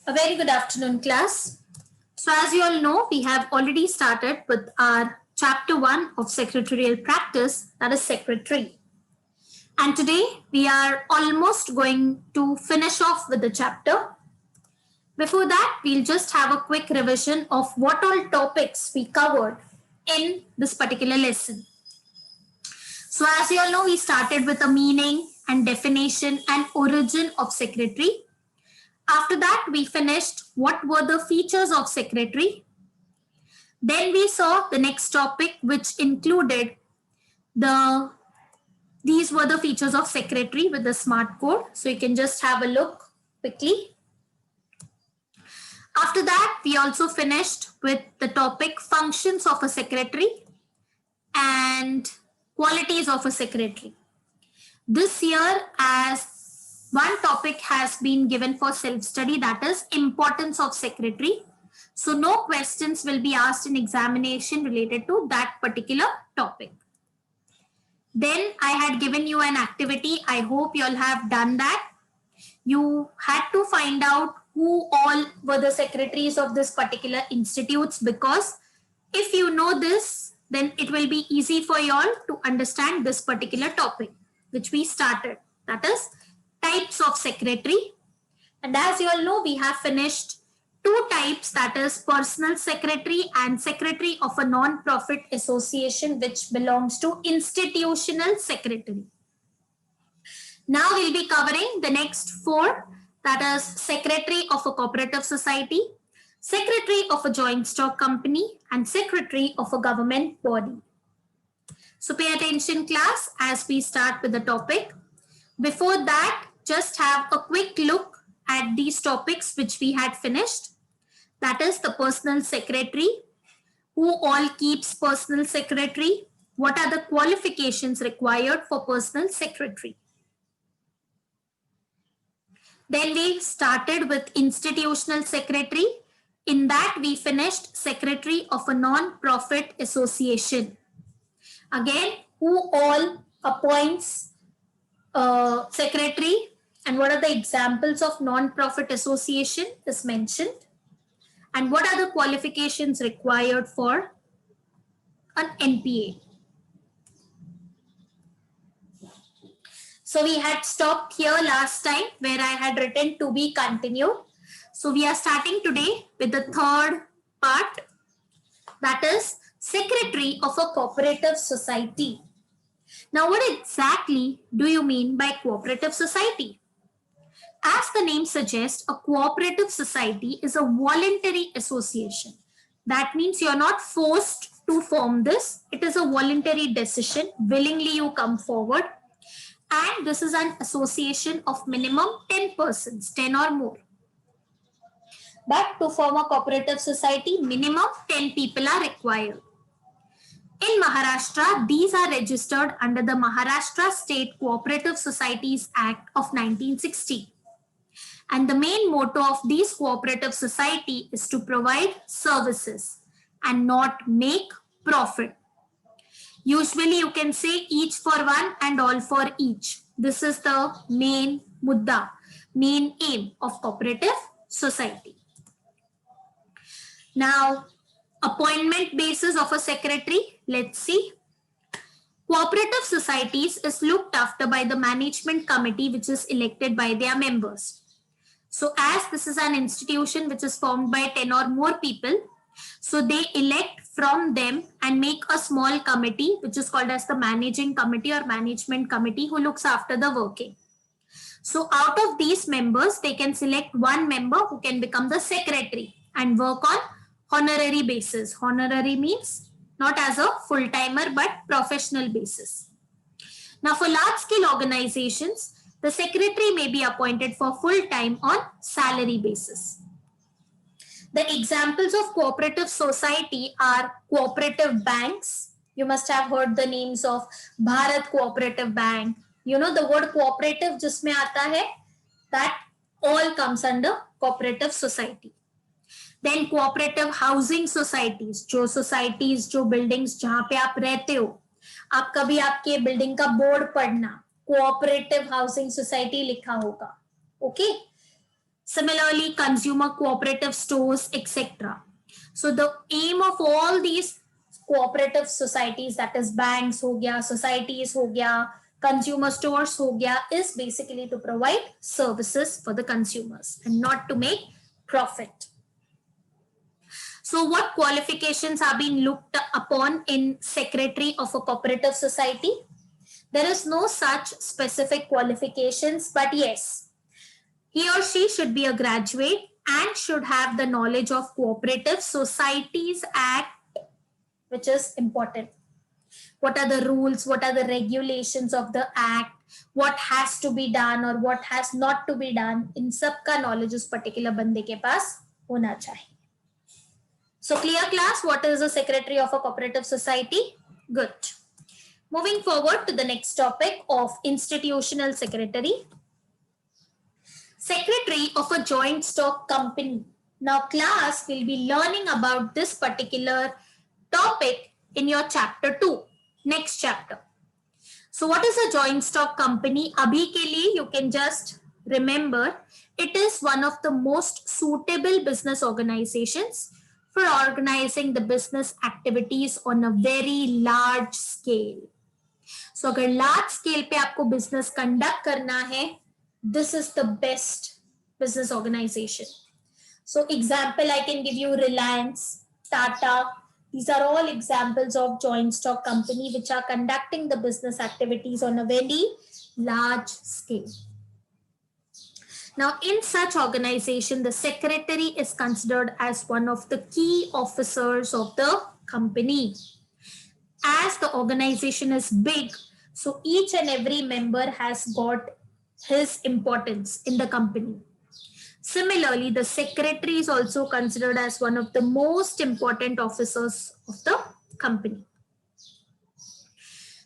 A very good afternoon, class. So, as you all know, we have already started with our chapter 1 of secretarial practice, that is secretary. And today we are almost going to finish off with the chapter. Before that, we'll just have a quick revision of what all topics we covered in this particular lesson. So, as you all know, we started with a meaning and definition and origin of secretary. After that, we finished what were the features of secretary. Then we saw the next topic, which included these were the features of secretary with the smart code. So you can just have a look quickly. After that, we also finished with the topic functions of a secretary and qualities of a secretary. This year, as one topic has been given for self-study, that is importance of secretary. So no questions will be asked in examination related to that particular topic. Then I had given you an activity. I hope you all have done that. You had to find out who all were the secretaries of this particular institutes, because if you know this, then it will be easy for you all to understand this particular topic, which we started. That is types of secretary. And as you all know, we have finished two types, that is personal secretary and secretary of a non-profit association, which belongs to institutional secretary. Now we'll be covering the next four, that is secretary of a cooperative society, secretary of a joint stock company, and secretary of a government body. So pay attention, class, as we start with the topic. Before that, just have a quick look at these topics which we had finished. That is the personal secretary. Who all keeps personal secretary? What are the qualifications required for personal secretary? Then we started with institutional secretary. In that, we finished secretary of a non-profit association. Again, who all appoints secretary and what are the examples of non-profit association is mentioned, and what are the qualifications required for an NPA. So we had stopped here last time where I had written to be continued. So we are starting today with the third part, that is secretary of a cooperative society. Now, what exactly do you mean by cooperative society? As the name suggests, a cooperative society is a voluntary association. That means you're not forced to form this. It is a voluntary decision. Willingly you come forward. And this is an association of minimum 10 persons, 10 or more. But to form a cooperative society, minimum 10 people are required. In Maharashtra, these are registered under the Maharashtra State Cooperative Societies Act of 1960. And the main motto of these cooperative society is to provide services and not make profit. Usually you can say each for one and all for each. This is the main mudda, main aim of cooperative society. Now, appointment basis of a secretary, let's see. Cooperative societies is looked after by the management committee, which is elected by their members. So as this is an institution which is formed by 10 or more people, so they elect from them and make a small committee, which is called as the managing committee or management committee, who looks after the working. So out of these members, they can select one member who can become the secretary and work on honorary basis. Honorary means not as a full-timer but professional basis. Now for large-scale organizations, the secretary may be appointed for full-time on salary basis. The examples of cooperative society are cooperative banks. You must have heard the names of Bharat Cooperative Bank. You know the word cooperative जिसमें आता है, that all comes under cooperative society. Then cooperative housing societies, जो societies, जो buildings जहाँ पे आप रहते हो, आप कभी आपके building का board पढ़ना, cooperative housing society लिखा होगा. Okay. Similarly, consumer cooperative stores, etc. So the aim of all these cooperative societies, that is banks हो गया, societies हो गया, consumer stores हो गया, is basically to provide services for the consumers and not to make profit. So what qualifications are being looked upon in secretary of a cooperative society? There is no such specific qualifications, but yes, he or she should be a graduate and should have the knowledge of Cooperative Societies Act, which is important. What are the rules? What are the regulations of the act? What has to be done or what has not to be done? In सबका knowledge उस particular बंदे के पास होना चाहिए. So clear class, what is the secretary of a cooperative society? Good. Moving forward to the next topic of institutional secretary. Secretary of a joint stock company. Now class will be learning about this particular topic in your chapter 2, next chapter. So what is a joint stock company? Abhi ke liye you can just remember it is one of the most suitable business organizations for organizing the business activities on a very large scale. So अगर large scale पे आपको business conduct करना है, this is the best business organization. So example, I can give you Reliance, Tata. These are all examples of joint stock company which are conducting the business activities on a very large scale. Now, in such organization, the secretary is considered as one of the key officers of the company. As the organization is big, so each and every member has got his importance in the company. Similarly, the secretary is also considered as one of the most important officers of the company.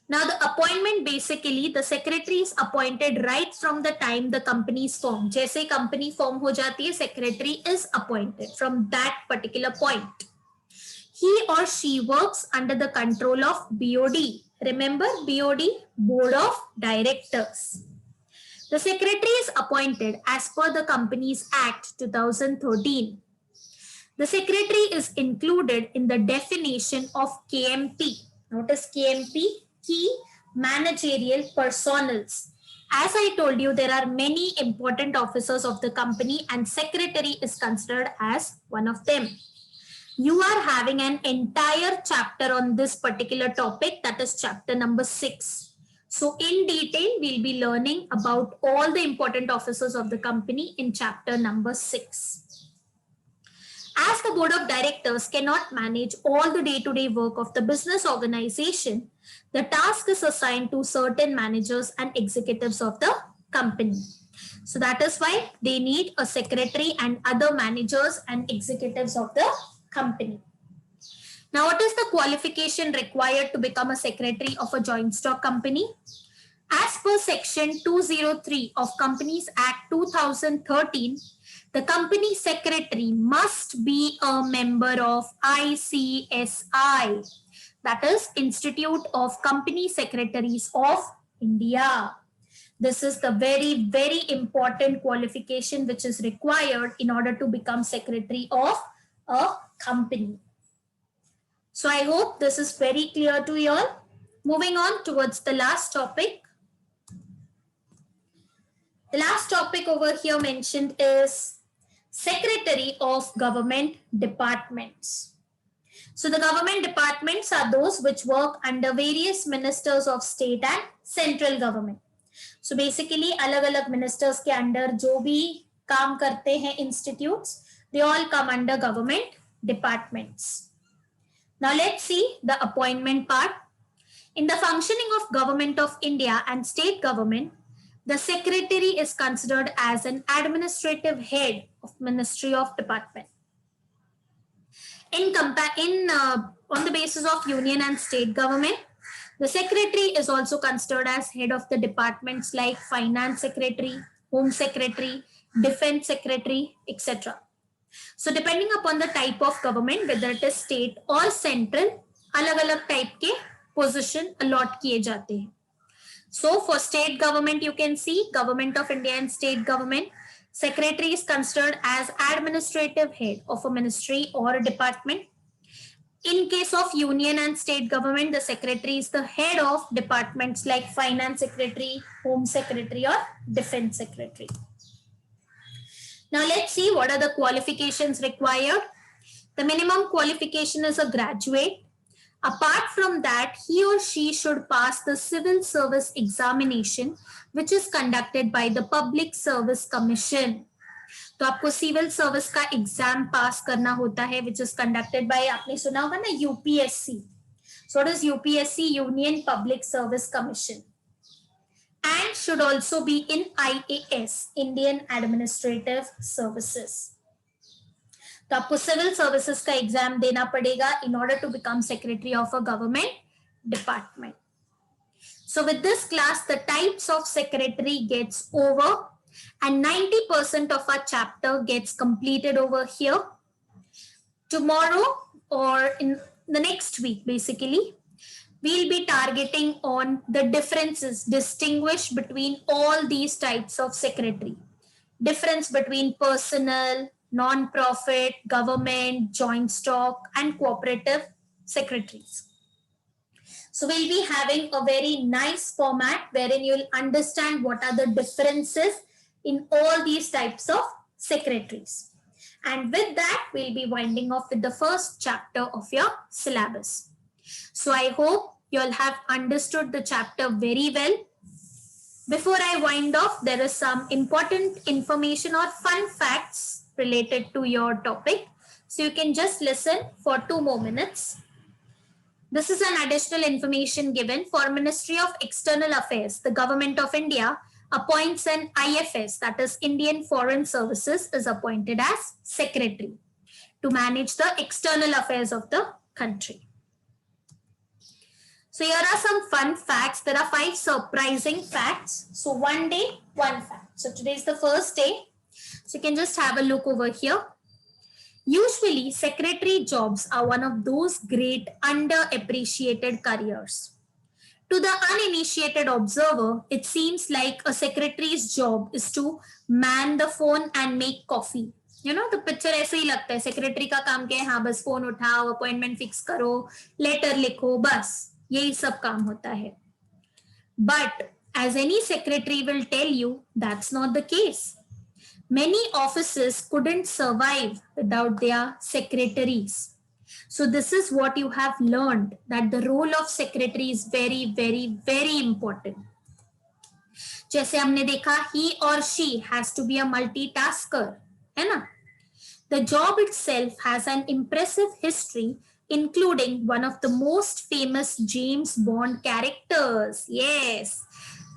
Now, the appointment, basically, the secretary is appointed right from the time the company is formed. जैसे company form हो जाती है, secretary is appointed from that particular point. He or she works under the control of BOD. Remember BOD, Board of Directors. The secretary is appointed as per the Companies Act 2013. The secretary is included in the definition of KMP. Notice KMP, Key Managerial Personals. As I told you, there are many important officers of the company and secretary is considered as one of them. You are having an entire chapter on this particular topic, that is chapter number 6. So in detail, we'll be learning about all the important officers of the company in chapter number 6. As the board of directors cannot manage all the day-to-day work of the business organization, the task is assigned to certain managers and executives of the company. So that is why they need a secretary and other managers and executives of the company. Now, what is the qualification required to become a secretary of a joint stock company? As per section 203 of Companies Act 2013, the company secretary must be a member of ICSI, that is Institute of Company Secretaries of India. This is the very, very important qualification which is required in order to become secretary of a company. So I hope this is very clear to you all. Moving on towards the last topic. The last topic over here mentioned is Secretary of Government Departments. So the government departments are those which work under various ministers of state and central government. So basically अलग-अलग ministers के under जो भी काम करते हैं institutes, they all come under government departments. Now let's see the appointment part. In the functioning of Government of India and state government, the secretary is considered as an administrative head of Ministry of Department. On the basis of union and state government, the secretary is also considered as head of the departments like Finance Secretary, Home Secretary, Defense Secretary, etc. So depending upon the type of government, whether it is state or central, अलग-अलग type के position allot किए जाते हैं. So for state government, you can see Government of India and state government. Secretary is considered as administrative head of a ministry or a department. In case of union and state government, the secretary is the head of departments like finance secretary, home secretary, or defense secretary. Now let's see what are the qualifications required. The minimum qualification is a graduate. Apart from that, he or she should pass the civil service examination, which is conducted by the Public Service Commission. तो आपको civil service का exam पास करना होता है, which is conducted by, आपने सुना होगा ना, UPSC. So what is UPSC? Union Public Service Commission. And should also be in IAS, Indian Administrative Services. तो आपको सिविल सर्विसेज का एग्जाम देना पड़ेगा in order to become secretary of a government department. So with this class, the types of secretary gets over and 90% of our chapter gets completed over here. Tomorrow or in the next week, basically, we'll be targeting on the differences, distinguish between all these types of secretary. Difference between personal, non-profit, government, joint stock, and cooperative secretaries. So we'll be having a very nice format wherein you'll understand what are the differences in all these types of secretaries. And with that, we'll be winding off with the first chapter of your syllabus. So I hope you'll have understood the chapter very well. Before I wind off, there is some important information or fun facts related to your topic. So you can just listen for 2 more minutes. This is an additional information given for Ministry of External Affairs. The Government of India appoints an IFS, that is Indian Foreign Services, is appointed as secretary to manage the external affairs of the country. So here are some fun facts. There are 5 surprising facts. So one day, one fact. So today is the first day. So you can just have a look over here. Usually, secretary jobs are one of those great underappreciated careers. To the uninitiated observer, it seems like a secretary's job is to man the phone and make coffee. You know, the picture ऐसे ही लगता है. Secretary का काम क्या है? हाँ, बस phone उठाओ, appointment fix करो, letter लिखो, बस यही सब काम होता है. But as any secretary will tell you, that's not the case. Many offices couldn't survive without their secretaries. So this is what you have learned, that the role of secretary is very, very, very important. जैसे हमने देखा, he or she has to be a multitasker, है ना? The job itself has an impressive history, including one of the most famous James Bond characters. Yes.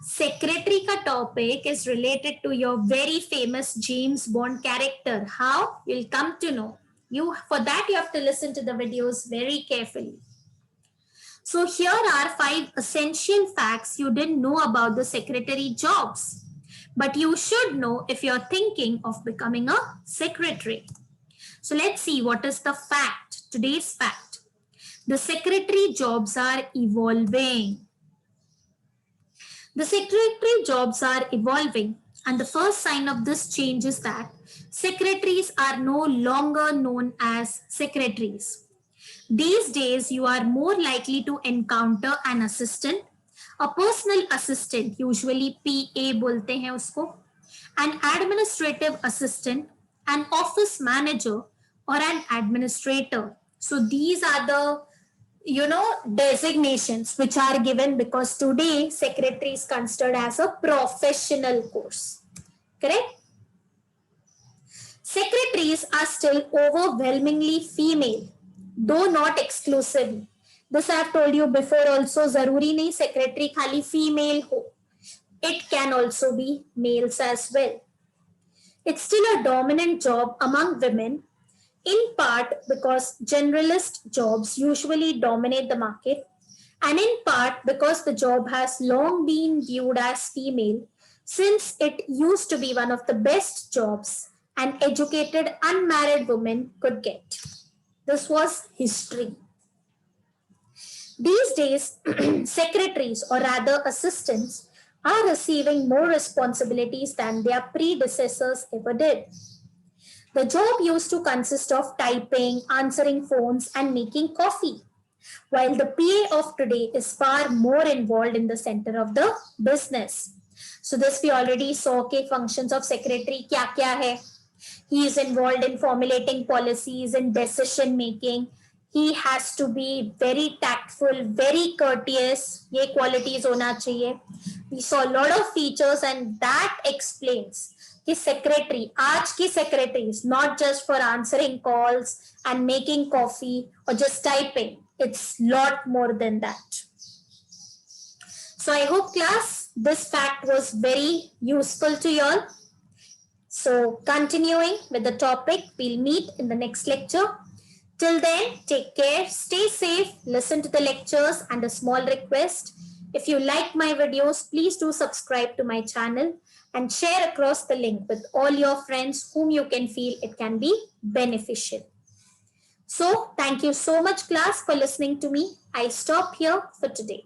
Secretary ka topic is related to your very famous James Bond character. How? You'll come to know. For that, you have to listen to the videos very carefully. So here are 5 essential facts you didn't know about the secretary jobs, but you should know if you're thinking of becoming a secretary. So let's see what is the fact, today's fact. The secretary jobs are evolving. The secretary jobs are evolving, and the first sign of this change is that secretaries are no longer known as secretaries. These days, you are more likely to encounter an assistant, a personal assistant, usually PA बोलते हैं उसको, an administrative assistant, an office manager, or an administrator. So these are the designations which are given because today secretary is considered as a professional course. Correct? Secretaries are still overwhelmingly female, though not exclusively. This I have told you before also, zaruri nahi secretary khali female ho. It can also be males as well. It's still a dominant job among women, in part because generalist jobs usually dominate the market, and in part because the job has long been viewed as female, since it used to be one of the best jobs an educated unmarried woman could get. This was history. These days, secretaries, or rather assistants, are receiving more responsibilities than their predecessors ever did. The job used to consist of typing, answering phones, and making coffee, while the PA of today is far more involved in the center of the business. So this we already saw के functions of secretary क्या क्या है. He is involved in formulating policies and decision making. He has to be very tactful, very courteous. ये qualities होना चाहिए. We saw a lot of features and that explains कि secretary, आज की secretary is not just for answering calls and making coffee or just typing. It's lot more than that. So I hope class, this fact was very useful to you all. So continuing with the topic, we'll meet in the next lecture. Till then, take care, stay safe, listen to the lectures, and a small request. If you like my videos, please do subscribe to my channel and share across the link with all your friends whom you can feel it can be beneficial. So thank you so much class for listening to me. I stop here for today.